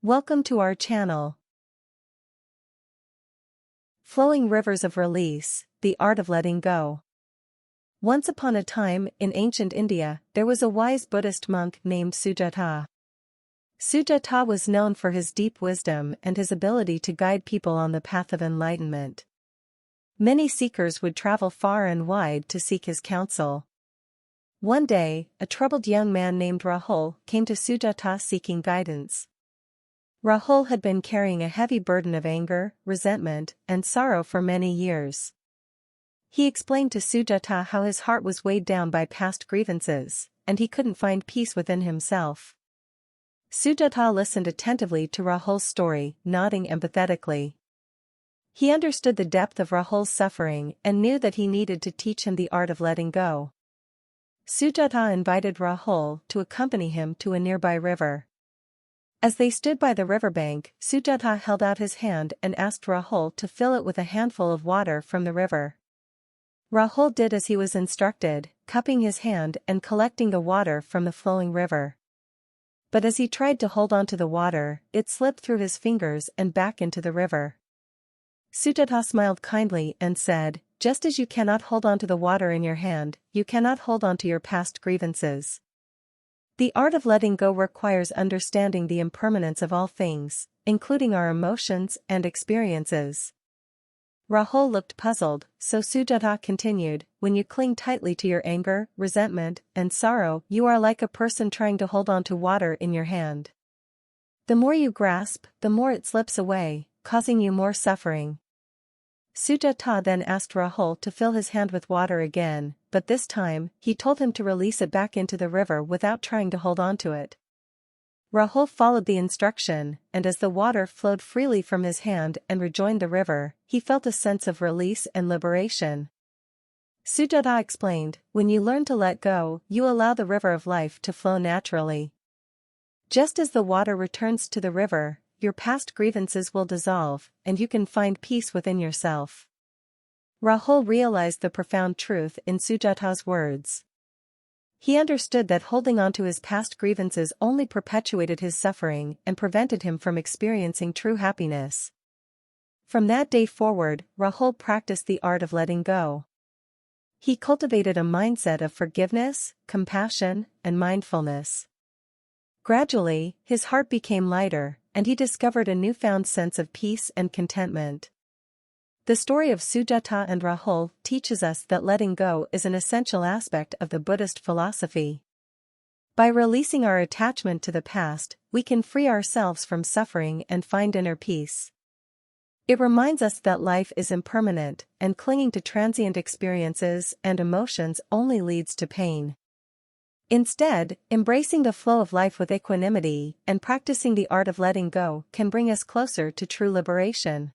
Welcome to our channel. Flowing Rivers of Release, the Art of Letting Go. Once upon a time, in ancient India, there was a wise Buddhist monk named Sujata. Sujata was known for his deep wisdom and his ability to guide people on the path of enlightenment. Many seekers would travel far and wide to seek his counsel. One day, a troubled young man named Rahul came to Sujata seeking guidance. Rahul had been carrying a heavy burden of anger, resentment, and sorrow for many years. He explained to Sujata how his heart was weighed down by past grievances, and he couldn't find peace within himself. Sujata listened attentively to Rahul's story, nodding empathetically. He understood the depth of Rahul's suffering and knew that he needed to teach him the art of letting go. Sujata invited Rahul to accompany him to a nearby river. As they stood by the riverbank, Sujata held out his hand and asked Rahul to fill it with a handful of water from the river. Rahul did as he was instructed, cupping his hand and collecting the water from the flowing river. But as he tried to hold on to the water, it slipped through his fingers and back into the river. Sujata smiled kindly and said, "Just as you cannot hold on to the water in your hand, you cannot hold on to your past grievances. The art of letting go requires understanding the impermanence of all things, including our emotions and experiences." Rahul looked puzzled, so Sujata continued, "When you cling tightly to your anger, resentment, and sorrow, you are like a person trying to hold on to water in your hand. The more you grasp, the more it slips away, causing you more suffering." Sujata then asked Rahul to fill his hand with water again, but this time, he told him to release it back into the river without trying to hold on to it. Rahul followed the instruction, and as the water flowed freely from his hand and rejoined the river, he felt a sense of release and liberation. Sujata explained, "When you learn to let go, you allow the river of life to flow naturally. Just as the water returns to the river, your past grievances will dissolve, and you can find peace within yourself." Rahul realized the profound truth in Sujata's words. He understood that holding on to his past grievances only perpetuated his suffering and prevented him from experiencing true happiness. From that day forward, Rahul practiced the art of letting go. He cultivated a mindset of forgiveness, compassion, and mindfulness. Gradually, his heart became lighter, and he discovered a newfound sense of peace and contentment. The story of Sujata and Rahul teaches us that letting go is an essential aspect of the Buddhist philosophy. By releasing our attachment to the past, we can free ourselves from suffering and find inner peace. It reminds us that life is impermanent, and clinging to transient experiences and emotions only leads to pain. Instead, embracing the flow of life with equanimity and practicing the art of letting go can bring us closer to true liberation.